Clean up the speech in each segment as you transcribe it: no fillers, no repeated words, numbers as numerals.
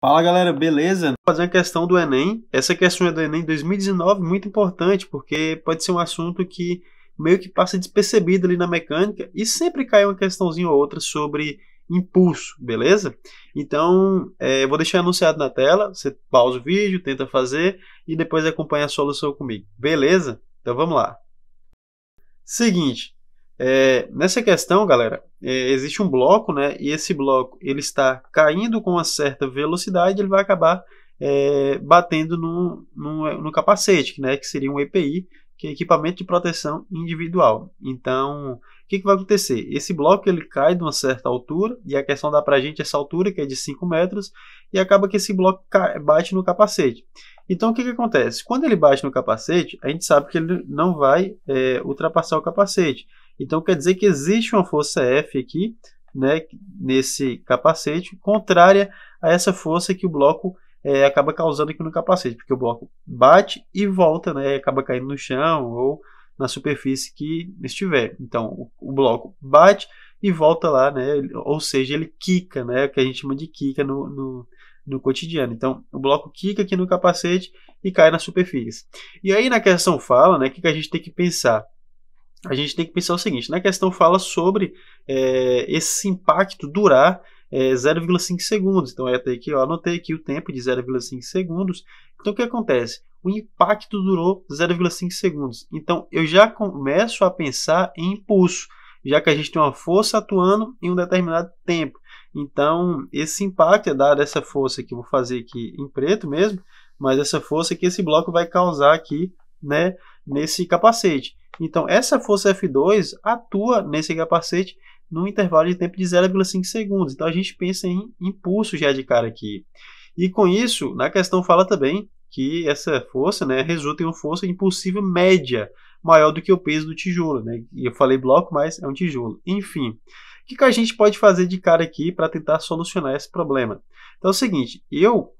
Fala galera, beleza? Vou fazer uma questão do Enem. Essa questão é do Enem 2019, muito importante, porque pode ser um assunto que meio que passa despercebido ali na mecânica e sempre cai uma questãozinha ou outra sobre impulso, beleza? Então, eu vou deixar anunciado na tela, você pausa o vídeo, tenta fazer e depois acompanha a solução comigo, beleza? Então vamos lá. Seguinte, nessa questão, galera, existe um bloco, né? E esse bloco ele está caindo com uma certa velocidade, ele vai acabar batendo no capacete, né? Que seria um EPI, que é equipamento de proteção individual. Então, o que vai acontecer? Esse bloco ele cai de uma certa altura, e a questão dá para a gente essa altura, que é de 5 metros, e acaba que esse bloco bate no capacete. Então, o que acontece? Quando ele bate no capacete, a gente sabe que ele não vai ultrapassar o capacete. Então, quer dizer que existe uma força F aqui, né, nesse capacete, contrária a essa força que o bloco acaba causando aqui no capacete, porque o bloco bate e volta, né, acaba caindo no chão ou na superfície que estiver. Então, o bloco bate e volta lá, né, ou seja, ele quica, né, que a gente chama de quica no cotidiano. Então, o bloco quica aqui no capacete e cai na superfície. E aí, na questão fala, né, o que a gente tem que pensar? A gente tem que pensar o seguinte, na questão fala sobre esse impacto durar 0,5 segundos. Então, eu anotei aqui o tempo de 0,5 segundos. Então, o que acontece? O impacto durou 0,5 segundos. Então, eu já começo a pensar em impulso, já que a gente tem uma força atuando em um determinado tempo. Então, esse impacto é dado essa força que eu vou fazer aqui em preto mesmo, mas essa força que esse bloco vai causar aqui, né, nesse capacete. Então, essa força F2 atua nesse capacete num intervalo de tempo de 0,5 segundos. Então, a gente pensa em impulso já de cara aqui. E com isso, na questão fala também que essa força, né, resulta em uma força impulsiva média, maior do que o peso do tijolo, né? E eu falei bloco, mas é um tijolo. Enfim, o que a gente pode fazer de cara aqui para tentar solucionar esse problema? Então é o seguinte, eu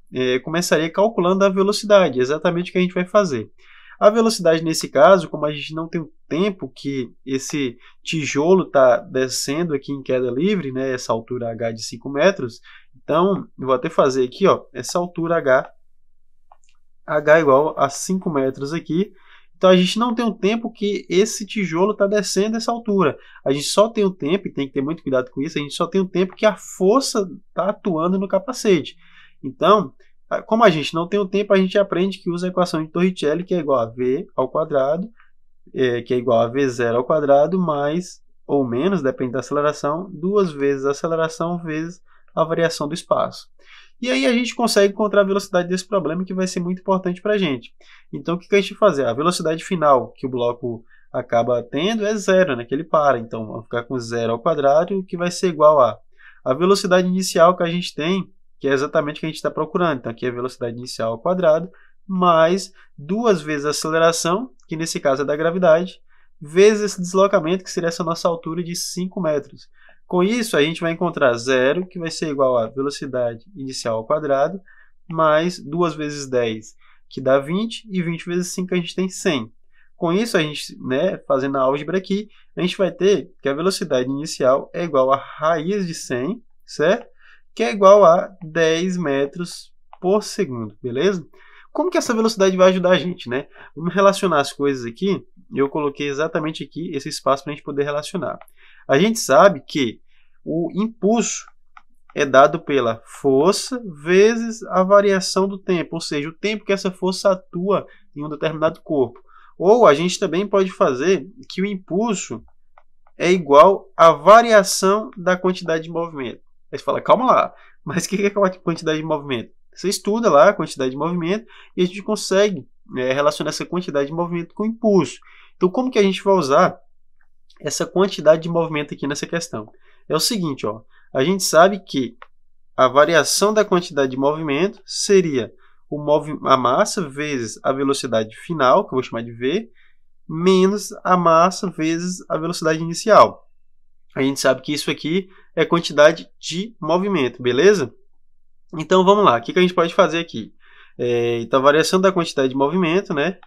começaria calculando a velocidade, exatamente o que a gente vai fazer. A velocidade nesse caso, como a gente não tem o tempo que esse tijolo está descendo aqui em queda livre, né, essa altura h de 5 metros, então eu vou até fazer aqui, ó, essa altura h igual a 5 metros aqui. Então a gente não tem o tempo que esse tijolo está descendo essa altura. A gente só tem o tempo, e tem que ter muito cuidado com isso, a gente só tem o tempo que a força está atuando no capacete. Então, como a gente não tem o tempo, a gente aprende que usa a equação de Torricelli, que é igual a V ao quadrado, que é igual a V0 ao quadrado, mais ou menos, depende da aceleração, 2 vezes a aceleração vezes a variação do espaço. E aí a gente consegue encontrar a velocidade desse problema, que vai ser muito importante para a gente. Então, o que a gente vai fazer? A velocidade final que o bloco acaba tendo é zero, né, que ele para. Então, vamos ficar com 0 ao quadrado, que vai ser igual a velocidade inicial que a gente tem, que é exatamente o que a gente está procurando. Então, aqui é a velocidade inicial ao quadrado, mais 2 vezes a aceleração, que nesse caso é da gravidade, vezes esse deslocamento, que seria essa nossa altura de 5 metros. Com isso, a gente vai encontrar zero, que vai ser igual a velocidade inicial ao quadrado, mais 2 vezes 10, que dá 20, e 20 vezes 5 a gente tem 100. Com isso, a gente, né, fazendo a álgebra aqui, a gente vai ter que a velocidade inicial é igual a raiz de 100, certo? Que é igual a 10 metros por segundo, beleza? Como que essa velocidade vai ajudar a gente, né? Vamos relacionar as coisas aqui. Eu coloquei exatamente aqui esse espaço para a gente poder relacionar. A gente sabe que o impulso é dado pela força vezes a variação do tempo, ou seja, o tempo que essa força atua em um determinado corpo. Ou a gente também pode fazer que o impulso é igual à variação da quantidade de movimento. Aí você fala, calma lá, mas o que é a quantidade de movimento? Você estuda lá a quantidade de movimento e a gente consegue relacionar essa quantidade de movimento com o impulso. Então, como que a gente vai usar essa quantidade de movimento aqui nessa questão? É o seguinte, ó, a gente sabe que a variação da quantidade de movimento seria a massa vezes a velocidade final, que eu vou chamar de V, menos a massa vezes a velocidade inicial. A gente sabe que isso aqui é quantidade de movimento, beleza? Então, vamos lá. O que a gente pode fazer aqui? Então, a variação da quantidade de movimento, né,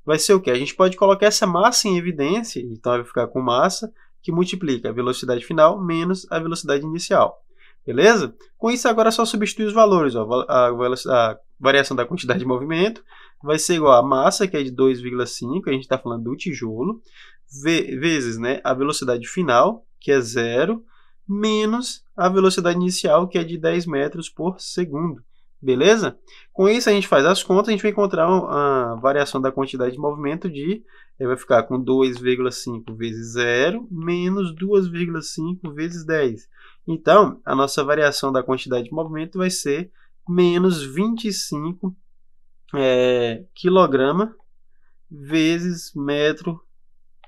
vai ser o quê? A gente pode colocar essa massa em evidência, então vai ficar com massa, que multiplica a velocidade final menos a velocidade inicial. Beleza? Com isso, agora é só substituir os valores. Ó. A variação da quantidade de movimento vai ser igual a massa, que é de 2,5, a gente está falando do tijolo, vezes, né, a velocidade final, que é 0, menos a velocidade inicial, que é de 10 metros por segundo. Beleza? Com isso, a gente faz as contas, a gente vai encontrar a variação da quantidade de movimento vai ficar com 2,5 vezes 0, menos 2,5 vezes 10. Então, a nossa variação da quantidade de movimento vai ser menos 25 kg vezes metro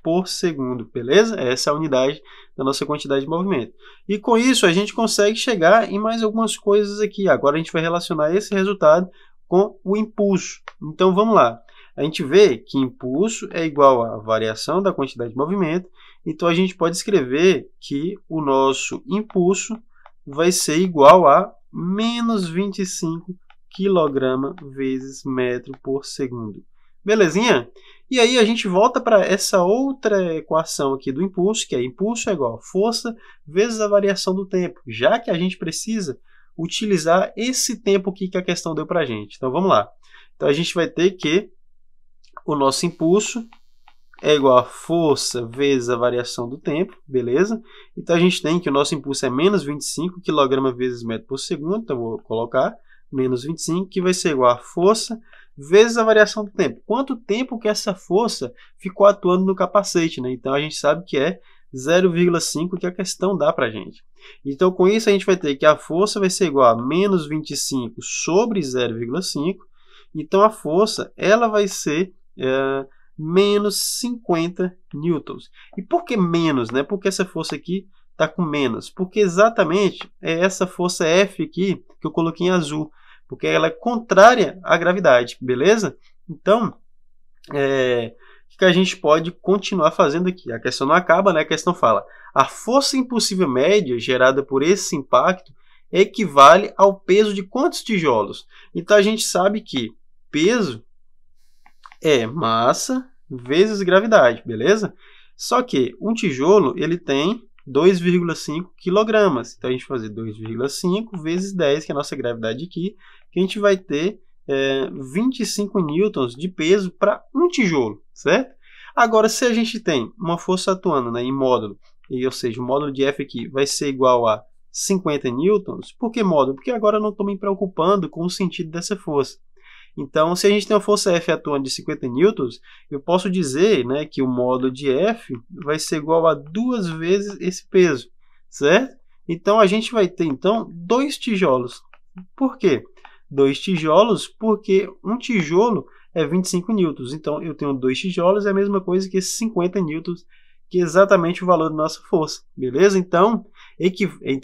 por segundo, beleza? Essa é a unidade da nossa quantidade de movimento. E com isso, a gente consegue chegar em mais algumas coisas aqui. Agora a gente vai relacionar esse resultado com o impulso. Então, vamos lá. A gente vê que impulso é igual à variação da quantidade de movimento. Então, a gente pode escrever que o nosso impulso vai ser igual a menos 25 kg vezes metro por segundo. Belezinha? E aí a gente volta para essa outra equação aqui do impulso, que é impulso é igual a força vezes a variação do tempo, já que a gente precisa utilizar esse tempo aqui que a questão deu para a gente. Então vamos lá. Então a gente vai ter que o nosso impulso é igual a força vezes a variação do tempo, beleza? Então a gente tem que o nosso impulso é menos 25 kg vezes metro por segundo, então eu vou colocar menos 25, que vai ser igual a força vezes a variação do tempo. Quanto tempo que essa força ficou atuando no capacete, né? Então a gente sabe que é 0,5 que a questão dá para a gente. Então com isso a gente vai ter que a força vai ser igual a menos 25 sobre 0,5. Então a força ela vai ser menos 50 newtons. E por que menos, né? Porque essa força aqui está com menos. Porque exatamente é essa força F aqui que eu coloquei em azul. Porque ela é contrária à gravidade, beleza? Então, o que a gente pode continuar fazendo aqui? A questão não acaba, né? A questão fala: a força impulsiva média gerada por esse impacto equivale ao peso de quantos tijolos? Então, a gente sabe que peso é massa vezes gravidade, beleza? Só que um tijolo ele tem 2,5 kg. Então, a gente vai fazer 2,5 vezes 10, que é a nossa gravidade aqui, que a gente vai ter 25 newtons de peso para um tijolo, certo? Agora, se a gente tem uma força atuando, né, em módulo, ou seja, o módulo de F aqui vai ser igual a 50 newtons. Por que módulo? Porque agora eu não estou me preocupando com o sentido dessa força. Então, se a gente tem uma força F atuando de 50 newtons, eu posso dizer, né, que o módulo de F vai ser igual a 2 vezes esse peso, certo? Então, a gente vai ter, então, 2 tijolos. Por quê? 2 tijolos porque um tijolo é 25 newtons. Então, eu tenho 2 tijolos, é a mesma coisa que 50 newtons, que é exatamente o valor da nossa força, beleza? Então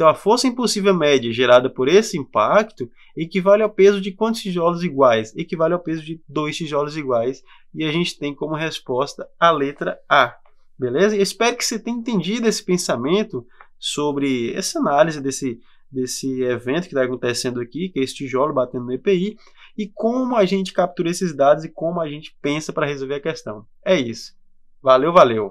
a força impulsiva média gerada por esse impacto equivale ao peso de quantos tijolos iguais? Equivale ao peso de 2 tijolos iguais, e a gente tem como resposta a letra A, beleza? Eu espero que você tenha entendido esse pensamento sobre essa análise desse evento que está acontecendo aqui, que é esse tijolo batendo no EPI, e como a gente captura esses dados e como a gente pensa para resolver a questão. É isso. Valeu, valeu!